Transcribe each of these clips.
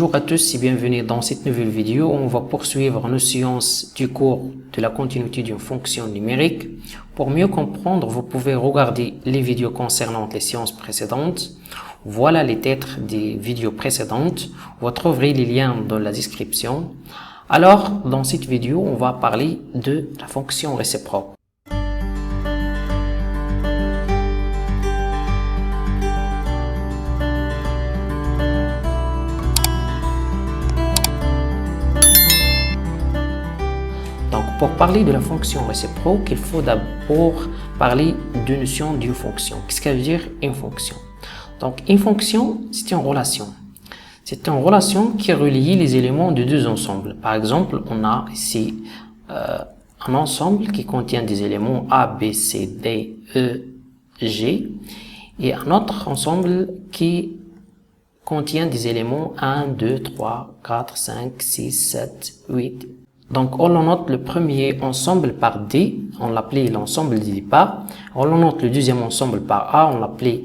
Bonjour à tous et bienvenue dans cette nouvelle vidéo où on va poursuivre nos séances du cours de la continuité d'une fonction numérique. Pour mieux comprendre, vous pouvez regarder les vidéos concernant les séances précédentes. Voilà les titres des vidéos précédentes. Vous trouverez les liens dans la description. Alors, dans cette vidéo, on va parler de la fonction réciproque. Pour parler de la fonction réciproque, il faut d'abord parler de notion d'une fonction. Qu'est-ce que veut dire une fonction? Donc, une fonction, c'est une relation. C'est une relation qui relie les éléments de deux ensembles. Par exemple, on a ici un ensemble qui contient des éléments A, B, C, D, E, G, et un autre ensemble qui contient des éléments 1, 2, 3, 4, 5, 6, 7, 8. Donc, on note le premier ensemble par D, on l'appelait l'ensemble de départ. On note le deuxième ensemble par A, on l'appelait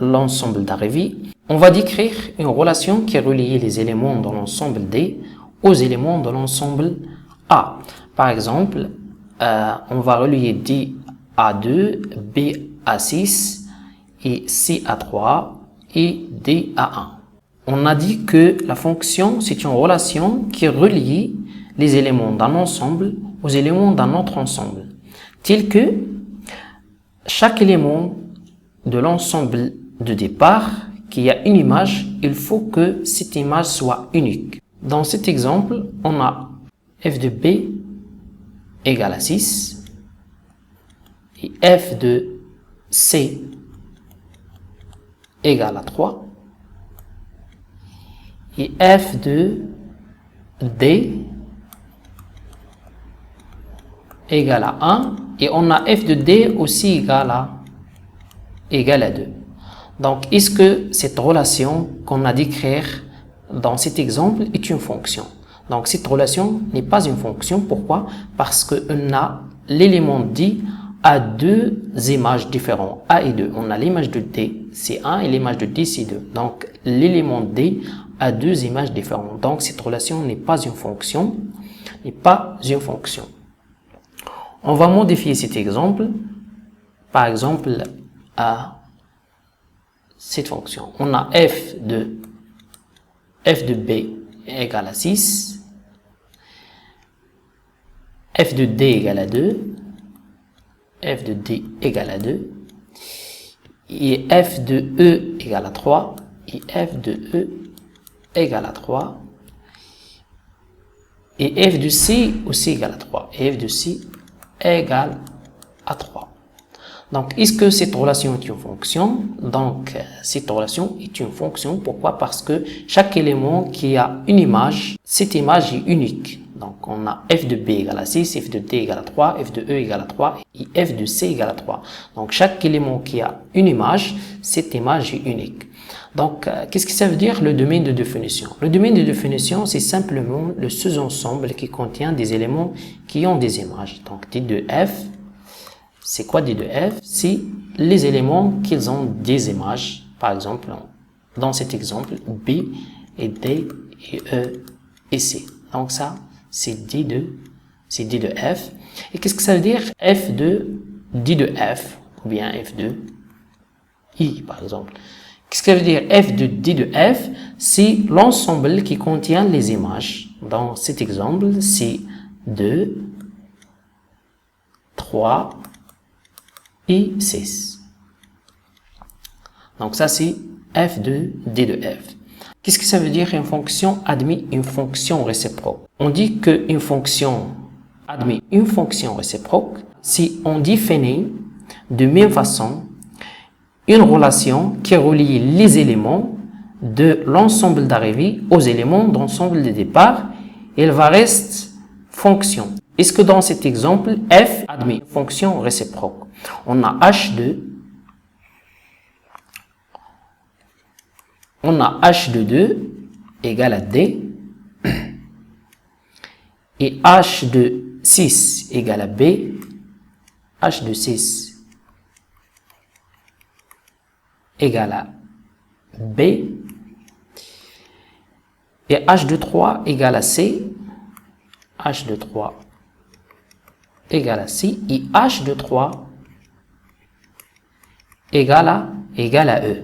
l'ensemble d'arrivée. On va décrire une relation qui relie les éléments dans l'ensemble D aux éléments de l'ensemble A. Par exemple, on va relier D à 2, B à 6, et C à 3, et D à 1. On a dit que la fonction, c'est une relation qui relie les éléments d'un ensemble aux éléments d'un autre ensemble, tel que chaque élément de l'ensemble de départ qui a une image, il faut que cette image soit unique. Dans cet exemple, on a f de b égale à 6 et f de c égale à 3 et f de d égale à 1 et on a f de d aussi égale à 2. Donc, est-ce que cette relation qu'on a décrire dans cet exemple est une fonction? Donc, cette relation n'est pas une fonction. Pourquoi? Parce qu'on a l'élément d à deux images différentes, A et 2. On a l'image de d, c'est 1 et l'image de d, c'est 2. Donc, l'élément d a deux images différentes. Donc, cette relation n'est pas une fonction, On va modifier cet exemple, par exemple, à cette fonction. On a f de b égale à 6, f de d égale à 2, f de d égale à 2, et f de e égale à 3, et f de e égale à 3, et f de c aussi égale à 3, et f de c égale à 3. Donc, est-ce que cette relation est une fonction? Donc, cette relation est une fonction. Pourquoi? Parce que chaque élément qui a une image, cette image est unique. Donc, on a f de b égale à 6, f de d égale à 3, f de e égale à 3 et f de c égale à 3. Donc, chaque élément qui a une image, cette image est unique. Donc, qu'est-ce que ça veut dire le domaine de définition? Le domaine de définition, c'est simplement le sous-ensemble qui contient des éléments qui ont des images. Donc, d de f, c'est quoi d de f? C'est les éléments qui ont des images. Par exemple, dans cet exemple, b et d et e et c. Donc, ça, c'est d de f. Et qu'est-ce que ça veut dire f de d de f ou bien f de i, par exemple? Qu'est-ce que ça veut dire f de d de f? C'est l'ensemble qui contient les images. Dans cet exemple, c'est 2, 3 et 6. Donc ça, c'est f de d de f. Qu'est-ce que ça veut dire une fonction admet une fonction réciproque? On dit qu'une fonction admet une fonction réciproque si on définit de même façon une relation qui relie les éléments de l'ensemble d'arrivée aux éléments de l'ensemble de départ, elle va rester fonction. Est-ce que dans cet exemple, f admet une fonction réciproque? On a h de 2 égale à d et h de 6 égale à b, h de 6 égale à b et h de 3 égale à c, h de 3 égale à c, et h de 3 égale à e.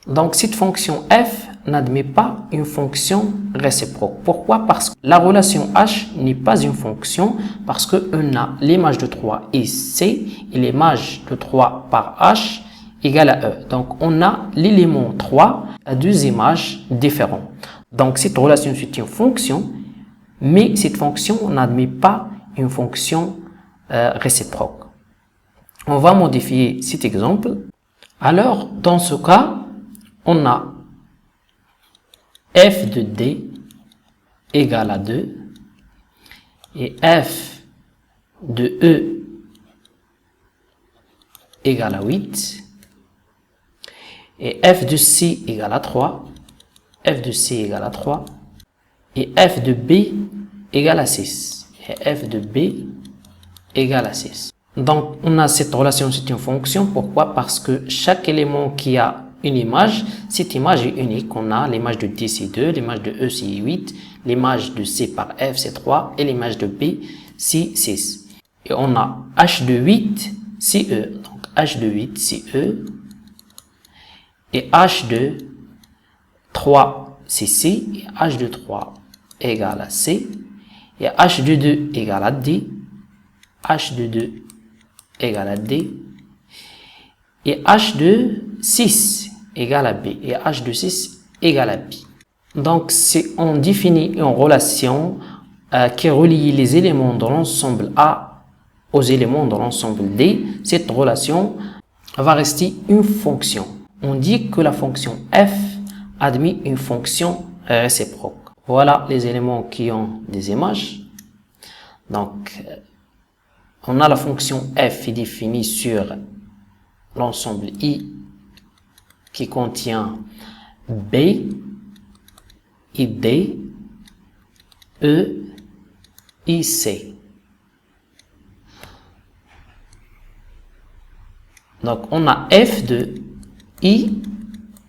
Donc, cette fonction f n'admet pas une fonction réciproque. Pourquoi? Parce que la relation h n'est pas une fonction, parce qu'on a l'image de 3 est c, et l'image de 3 par h égale à e. Donc, on a l'élément 3 à deux images différentes. Donc, cette relation, c'est une fonction, mais cette fonction n'admet pas une fonction réciproque. On va modifier cet exemple. Alors, dans ce cas, on a f de d égale à 2 et f de e égale à 8 et f de c égale à 3, f de c égale à 3 et f de b égale à 6 et f de b égale à 6. Donc, on a cette relation, c'est une fonction. Pourquoi? Parce que chaque élément qui a une image, cette image est unique. On a l'image de D, c'est 2, l'image de E, c'est 8, l'image de C par F, c'est 3, et l'image de B, c'est 6. Et on a H de 8, c'est E. Donc, H de 8, c'est E. Et H de 3, c'est C. Et H de 3 égale à C. Et H de 2 égale à D. H de 2 égale à D. Et H de 6 égale à B. Et H de 6 égale à B. Donc, on définit une relation qui relie les éléments de l'ensemble A aux éléments de l'ensemble D. Cette relation va rester une fonction. On dit que la fonction f admet une fonction réciproque. Voilà les éléments qui ont des images. Donc, on a la fonction f est définie sur l'ensemble I qui contient B et D, E et C. Donc, on a f de I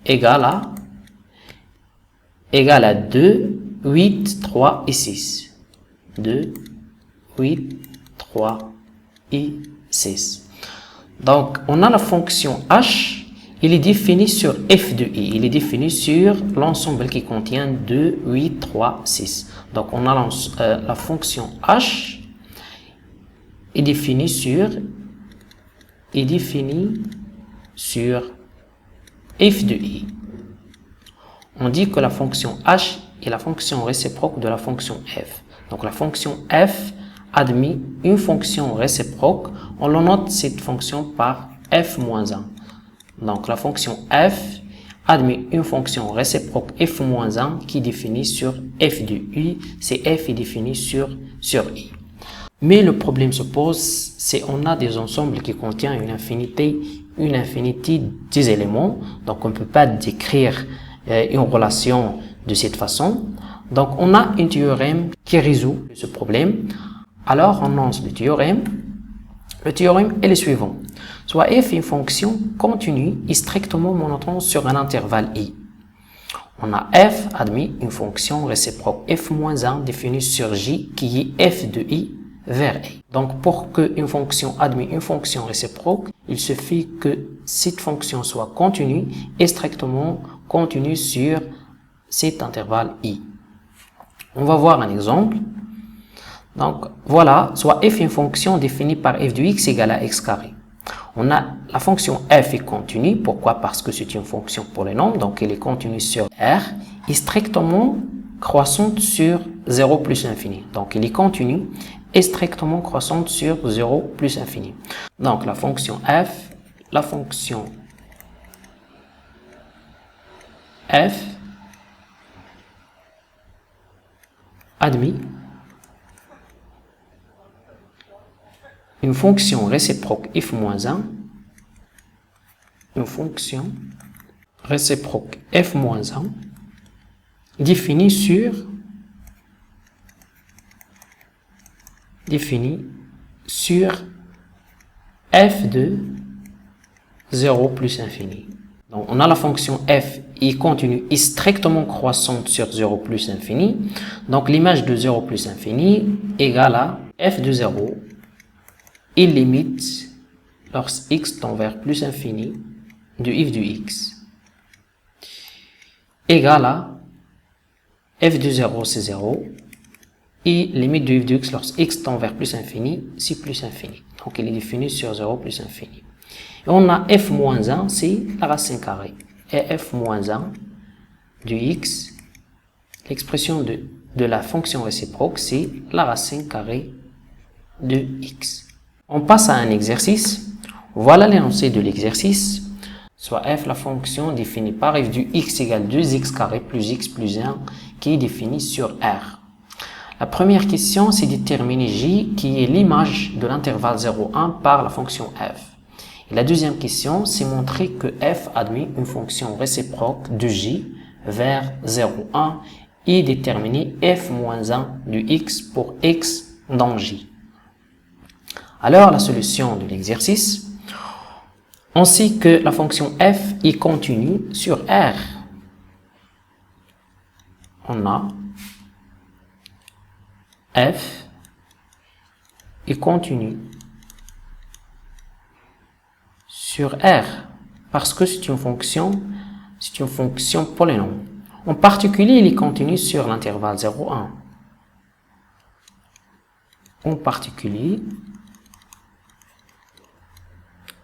égale à 2, 8, 3 et 6. 2, 8, 3 et 6. Donc, on a la fonction h, il est défini sur f de i, il est défini sur l'ensemble qui contient 2, 8, 3, 6. Donc, on a la fonction h est définie sur f de i. On dit que la fonction h est la fonction réciproque de la fonction f. Donc, la fonction f admet une fonction réciproque. On le note cette fonction par f-1. Donc, la fonction f admet une fonction réciproque f-1 qui est définie sur f de i. C'est f est défini sur i. Mais le problème se pose, c'est on a des ensembles qui contiennent une infinité des éléments. Donc, on ne peut pas décrire une relation de cette façon. Donc, on a un théorème qui résout ce problème. Alors, on lance le théorème. Le théorème est le suivant. Soit f est une fonction continue et strictement monotone sur un intervalle i. On a f admet une fonction réciproque f-1 définie sur j qui est f de i vers i. Donc, pour qu'une fonction admet une fonction réciproque, il suffit que cette fonction soit continue et strictement continue sur cet intervalle i. On va voir un exemple. Donc, voilà, soit f est une fonction définie par f de x égale à x carré. On a la fonction f est continue. Pourquoi? Parce que c'est une fonction polynôme, donc elle est continue sur R et strictement croissante sur 0 plus infini. Donc, elle est continue et strictement croissante sur 0 plus infini. Donc, la fonction f admet une fonction réciproque f-1, une fonction réciproque f-1 définie sur f de 0 plus infini. Donc, on a la fonction f i continue est strictement croissante sur 0 plus infini. Donc, l'image de 0 plus infini égale à f de 0 et limite lorsque x tend vers plus infini de f de x égale à f de 0 c'est 0 et limite de f de x lorsque x tend vers plus infini c'est plus infini. Donc, il est défini sur 0 plus infini. Et on a f moins 1, c'est la racine carrée. Et f moins 1 de x, l'expression de la fonction réciproque, c'est la racine carrée de x. On passe à un exercice. Voilà l'énoncé de l'exercice. Soit f, la fonction définie par f du x égale 2x carré plus x plus 1, qui est définie sur R. La première question, c'est déterminer j, qui est l'image de l'intervalle 0,1 par la fonction f. Et la deuxième question, c'est montrer que f admet une fonction réciproque de j vers 0,1 et déterminer f moins 1 de x pour x dans j. Alors, la solution de l'exercice, on sait que la fonction f est continue sur R. On a f est continue sur R parce que c'est une fonction polynôme. En particulier, il est continu sur l'intervalle 0,1. En particulier,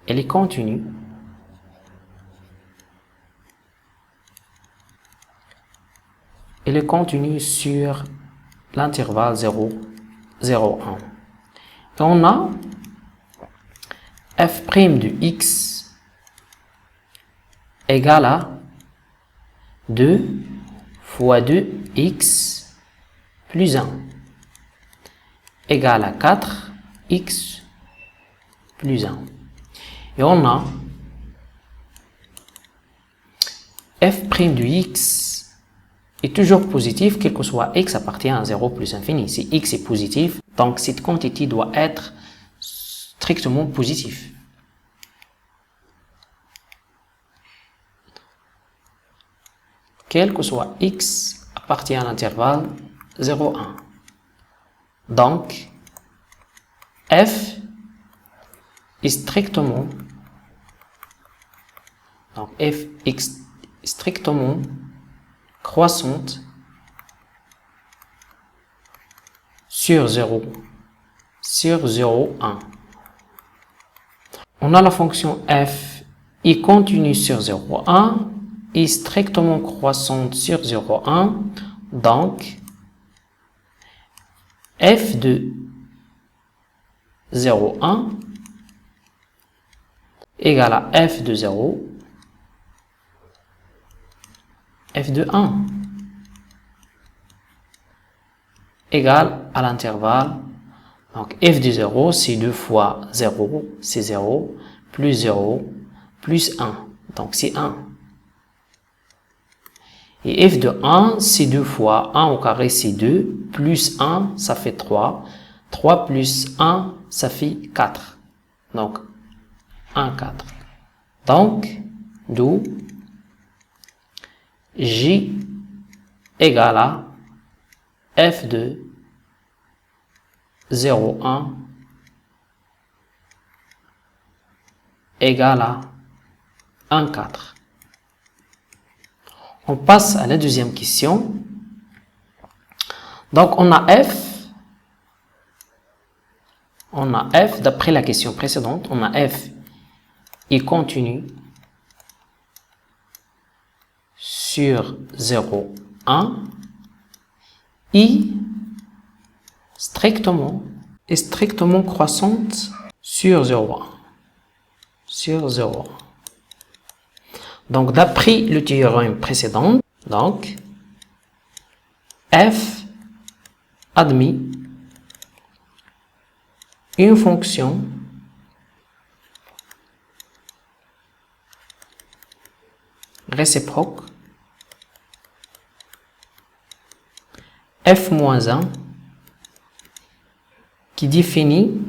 elle est continue sur l'intervalle 0,1. Et on a f' de x égale à 2 fois 2x plus 1 égale à 4x plus 1. Et on a f' de x est toujours positif, quel que soit x appartient à 0 plus infini. Si x est positif, donc cette quantité doit être strictement positive. Quel que soit x appartient à l'intervalle 0,1. Donc, f est strictement croissante sur 0,1. On a la fonction f est continue sur 0,1 et strictement croissante sur 0,1. Donc, f de 0,1 égale à f de 0, f de 1 égale à l'intervalle. Donc, f de 0, c'est 2 fois 0, c'est 0, plus 1. Donc, c'est 1. Et f de 1, c'est 2 fois 1 au carré, c'est 2, plus 1, ça fait 3. 3 plus 1, ça fait 4. Donc, 1, 4. Donc, d'où J égale à f de 0,1 égale à 1, 4. On passe à la deuxième question. Donc, on a f, d'après la question précédente, on a f est continu sur 0,1 et strictement croissante sur 0,1. Donc, d'après le théorème précédent, donc, f admet une fonction réciproque f moins 1 qui définit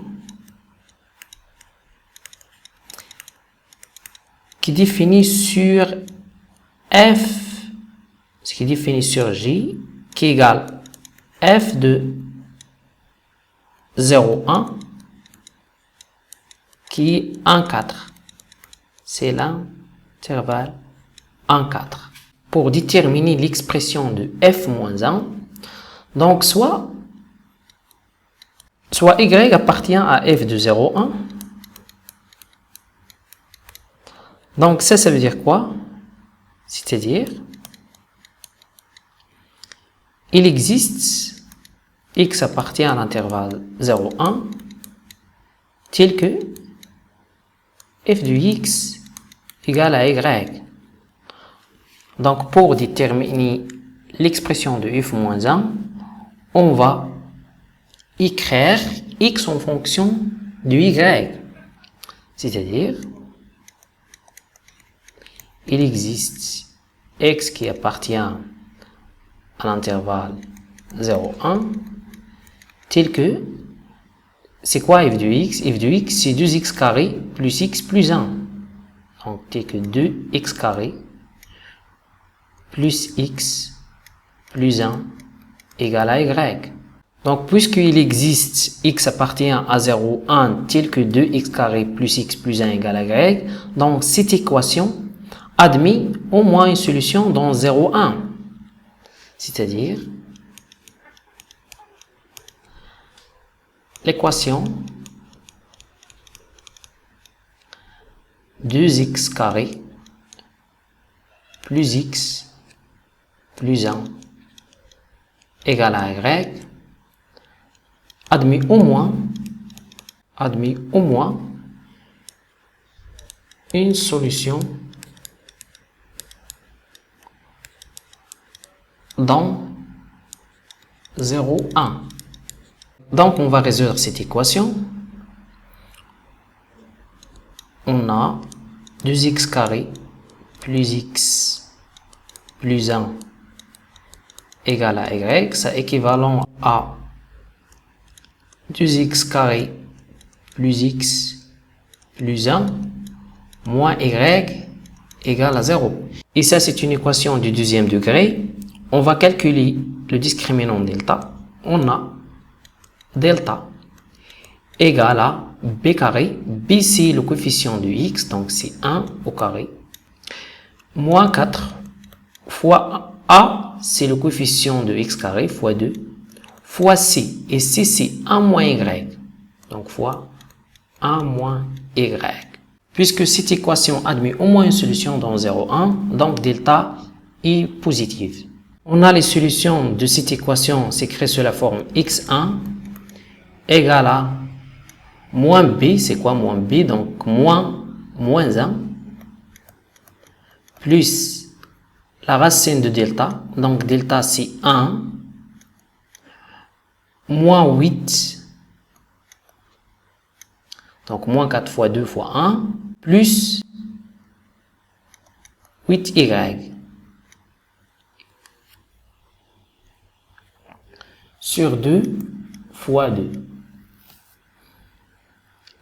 qui définit sur f, ce qui définit sur j, qui égale f de 0, 1, qui est 1, 4. C'est l'intervalle 1, 4. Pour déterminer l'expression de f moins 1, donc soit y appartient à f de 0, 1. Donc ça veut dire quoi? C'est-à-dire, il existe x appartient à l'intervalle 0, 1, tel que f de x égale à y. Donc pour déterminer l'expression de f moins 1, on va écrire x en fonction de y. C'est-à-dire, il existe x qui appartient à l'intervalle 0, 1, tel que, c'est quoi f de x? F de x, c'est 2x carré plus x plus 1. Donc, tel que 2x carré plus x plus 1 égale à y. Donc, puisqu'il existe x appartient à 0, 1, tel que 2x carré plus x plus 1 égale à y, donc cette équation admet au moins une solution dans 0, 1. C'est-à-dire, l'équation 2x carré plus x plus 1 égale à y admet au moins une solution dans 0, 1. Donc, on va résoudre cette équation. On a 2x carré plus x plus 1 égale à y. Ça équivalent à 2x carré plus x plus 1 moins y égale à 0. Et ça, c'est une équation du deuxième degré. On va calculer le discriminant delta. On a delta égale à b carré. B, c'est le coefficient de x, donc c'est 1 au carré. Moins 4 fois a, c'est le coefficient de x carré, fois 2, fois c. Et c, c'est 1 moins y. Donc, fois 1 moins y. Puisque cette équation admet au moins une solution dans 0, 1, donc delta est positive. On a les solutions de cette équation s'écrit sous la forme x1 égale à moins b, c'est quoi moins b? Donc moins 1 plus la racine de delta, donc delta c'est 1, moins 8, donc moins 4 fois 2 fois 1, plus 8y. Sur 2 fois 2.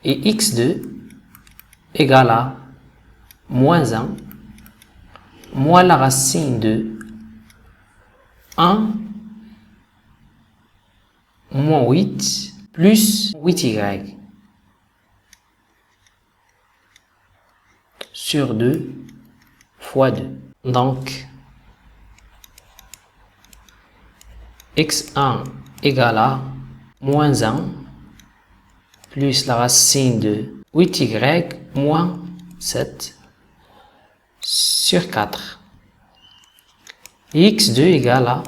Et x2 égale à moins 1 moins la racine de 1 moins 8 plus 8y sur 2 fois 2. Donc, x1 égale à moins 1 plus la racine de 8y moins 7 sur 4. x2 égale à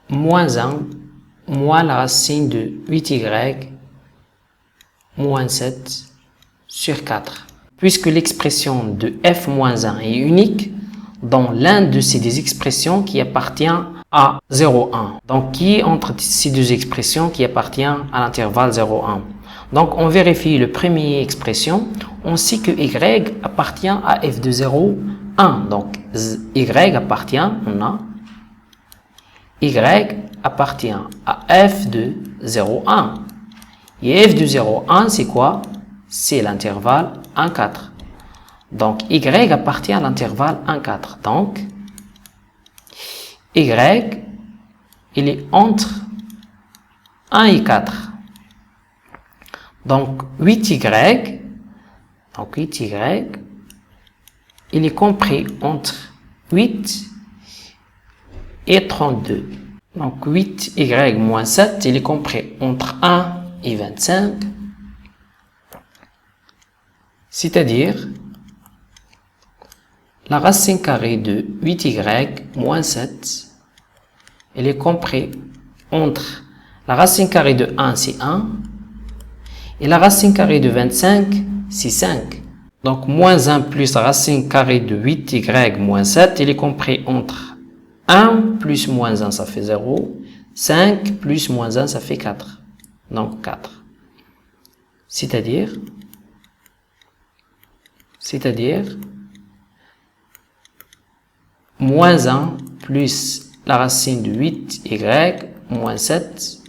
moins 1 moins la racine de 8y moins 7 sur 4. Puisque l'expression de f moins 1 est unique dans l'un de ces deux expressions qui appartient à 0,1. Donc, qui est entre ces deux expressions qui appartient à l'intervalle 0,1. Donc, on vérifie la première expression. On sait que y appartient à f de 0,1. Donc, y appartient, on a y appartient à f de 0,1. Et f de 0,1, c'est quoi? C'est l'intervalle 1, 4. Donc, y appartient à l'intervalle 1, 4. Donc, y, il est entre 1 et 4. Donc, 8y, il est compris entre 8 et 32. Donc, 8y moins 7, il est compris entre 1 et 25. C'est-à-dire, la racine carrée de 8y moins 7, elle est compris entre la racine carrée de 1, c'est 1, et la racine carrée de 25, c'est 5. Donc, moins 1 plus la racine carrée de 8y moins 7, il est compris entre 1 plus moins 1, ça fait 0. 5 plus moins 1, ça fait 4. Donc, 4. C'est-à-dire, moins 1 plus la racine de 8y moins 7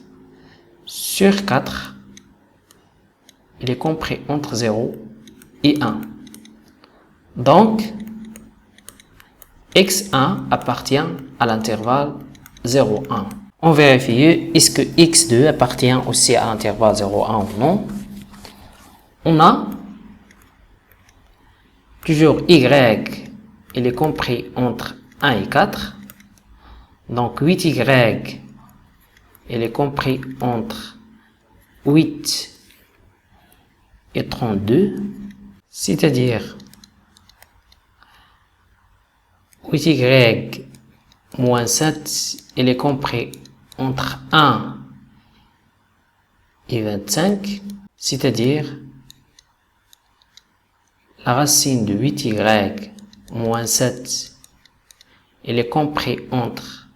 sur 4, il est compris entre 0 et 1. Donc, x1 appartient à l'intervalle 0, 1. On vérifie est-ce que x2 appartient aussi à l'intervalle 0, 1 ou non. On a toujours y, il est compris entre 1 et 4. Donc 8y, il est compris entre 8 et 32. C'est-à-dire 8y moins 7, il est compris entre 1 et 25. C'est-à-dire la racine de 8y moins 7, il est compris entre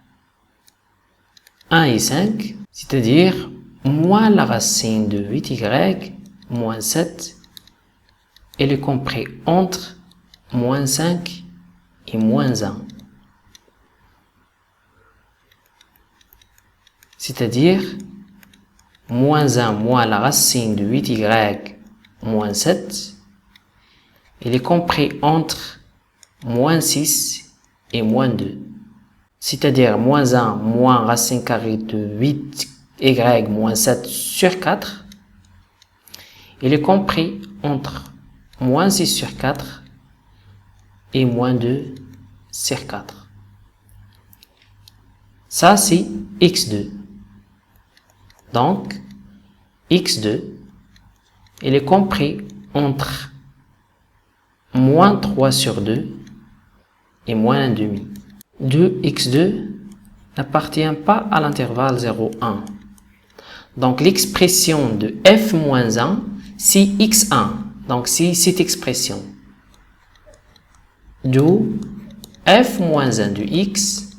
1 et 5, c'est-à-dire moins la racine de 8y moins 7, il est compris entre moins 5 et moins 1. C'est-à-dire moins 1 moins la racine de 8y moins 7, il est compris entre moins 6 et moins 2. C'est-à-dire moins 1 moins racine carrée de 8y moins 7 sur 4, il est compris entre moins 6 sur 4 et moins 2 sur 4. Ça, c'est x2. Donc, x2, il est compris entre moins 3 sur 2 et moins 1,5. 2x2 n'appartient pas à l'intervalle 0, 1. Donc, l'expression de f moins 1, c'est x1. Donc, c'est cette expression. D'où f moins 1 de x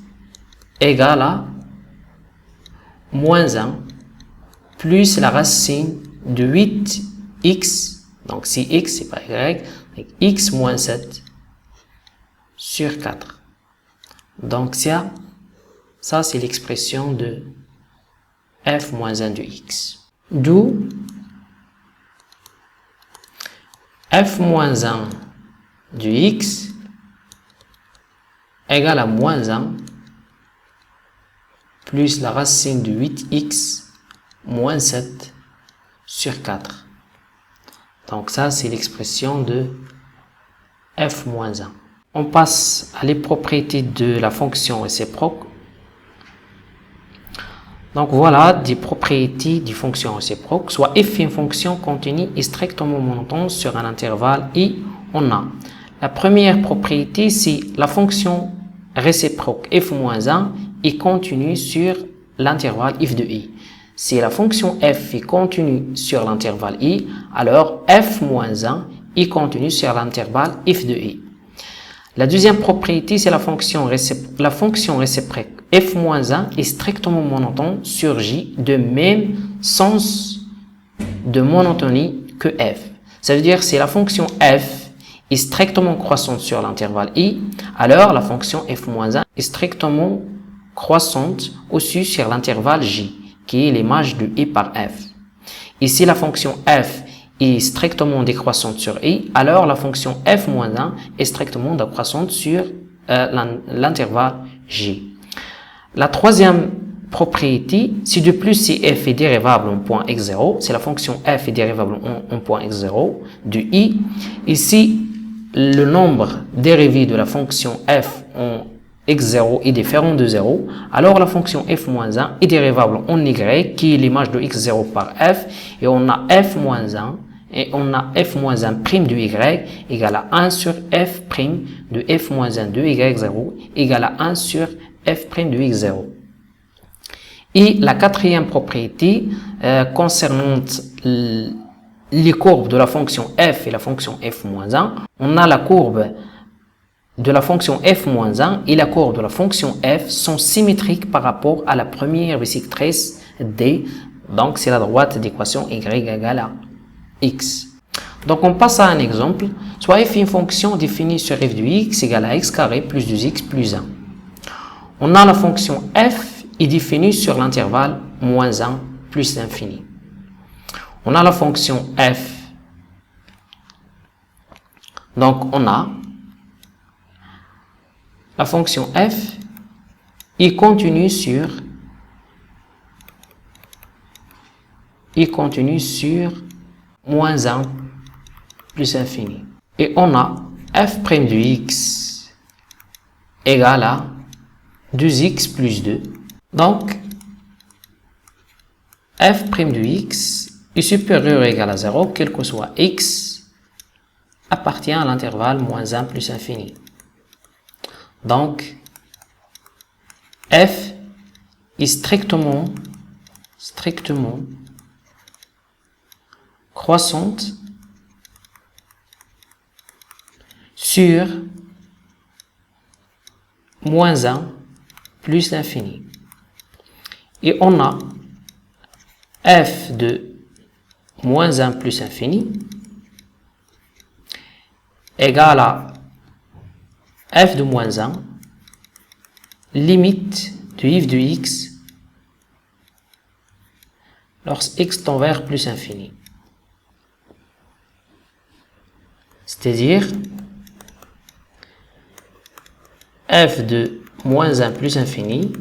égale à moins 1 plus la racine de 8x, donc si x c'est pas y, donc x moins 7 sur 4. Donc ça c'est l'expression de f moins 1 de x. D'où f moins 1 de x égale à moins 1 plus la racine de 8x moins 7 sur 4. Donc ça, c'est l'expression de f moins 1. On passe à les propriétés de la fonction réciproque. Donc voilà des propriétés des fonctions réciproques. Soit f est une fonction continue et strictement monotone sur un intervalle i, on a. La première propriété, c'est la fonction réciproque f moins 1 est continue sur l'intervalle f de i. Si la fonction f est continue sur l'intervalle i, alors f moins 1 est continue sur l'intervalle f de i. La deuxième propriété, c'est la fonction réciproque f moins 1 est strictement monotone sur j de même sens de monotonie que f. Ça veut dire si la fonction f est strictement croissante sur l'intervalle i, alors la fonction f moins 1 est strictement croissante aussi sur l'intervalle j, qui est l'image de i par f. Et si la fonction f est strictement décroissante sur i, alors la fonction f-1 est strictement décroissante sur l'intervalle j. La troisième propriété, si de plus si f est dérivable en point x0, si la fonction f est dérivable en point x0 de i, et si le nombre dérivé de la fonction f en x0 est différent de 0, alors la fonction f-1 est dérivable en y, qui est l'image de x0 par f, et on a f-1 et on a f-1' de y égale à 1 sur f' de f-1 de y0 égale à 1 sur f' de x0. Et la quatrième propriété concernant les courbes de la fonction f et la fonction f-1, on a la courbe de la fonction f-1 et la courbe de la fonction f sont symétriques par rapport à la première bisectrice d, donc c'est la droite d'équation y égale à x. Donc on passe à un exemple, soit f est une fonction définie sur f de x égale à x carré plus 2x plus 1. On a la fonction f est définie sur l'intervalle moins 1 plus l'infini. On a la fonction f, donc on a la fonction f est continue sur moins 1 plus infini. Et on a f' de x égale à 2x plus 2. Donc, f' de x est supérieur ou égal à 0, quel que soit x, appartient à l'intervalle moins 1 plus infini. Donc, f est strictement croissante sur moins 1 plus l'infini. Et on a f de moins 1 plus infini égale à f de moins 1 limite de f de x lorsque x tend vers plus infini. C'est-à-dire f de moins 1 plus infini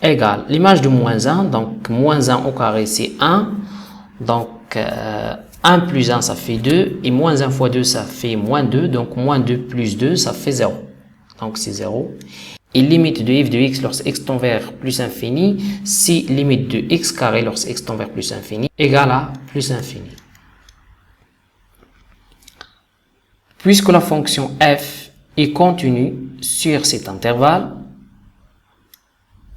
égale l'image de moins 1, donc moins 1 au carré c'est 1, donc 1 plus 1 ça fait 2, et moins 1 fois 2 ça fait moins 2, donc moins 2 plus 2 ça fait 0, donc c'est 0. Et limite de f de x lorsque x tend vers plus infini, c'est limite de x carré lorsque x tend vers plus infini égale à plus infini. Puisque la fonction f est continue sur cet intervalle,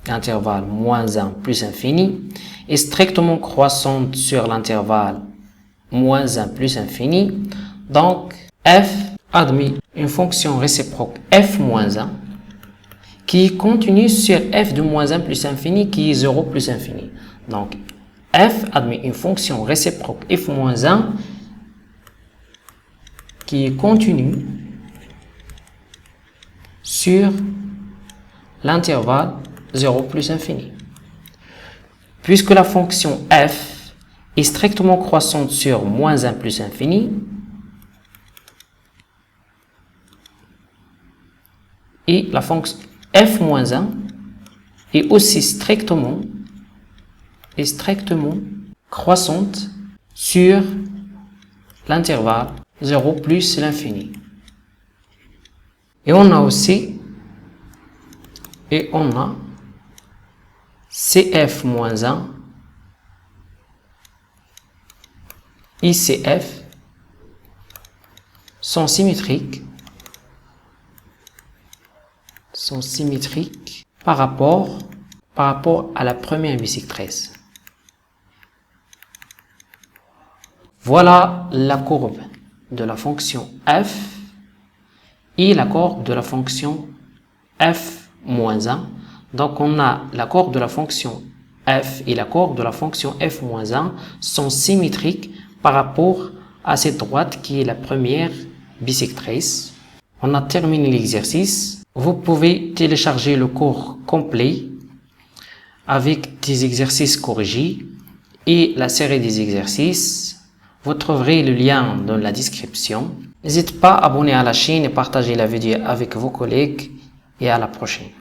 intervalle moins 1 plus infini, est strictement croissante sur l'intervalle moins 1 plus infini, donc f admet une fonction réciproque f moins 1 qui continue sur f de moins 1 plus infini qui est 0 plus infini. Donc f admet une fonction réciproque f moins 1 qui est continue sur l'intervalle 0 plus infini. Puisque la fonction f est strictement croissante sur moins 1 plus infini, et la fonction f moins 1 est aussi strictement croissante sur l'intervalle 0 plus l'infini. Et on a aussi cf moins 1 et cf sont symétriques par rapport à la première bisectrice. Voilà la courbe de la fonction f et la courbe de la fonction f moins 1. Donc on a la courbe de la fonction f et la courbe de la fonction f moins 1 sont symétriques par rapport à cette droite qui est la première bisectrice. On a terminé l'exercice. Vous pouvez télécharger le cours complet avec des exercices corrigés et la série des exercices Vous trouverez le lien dans la description. N'hésitez pas à abonner à la chaîne et partager la vidéo avec vos collègues et à la prochaine.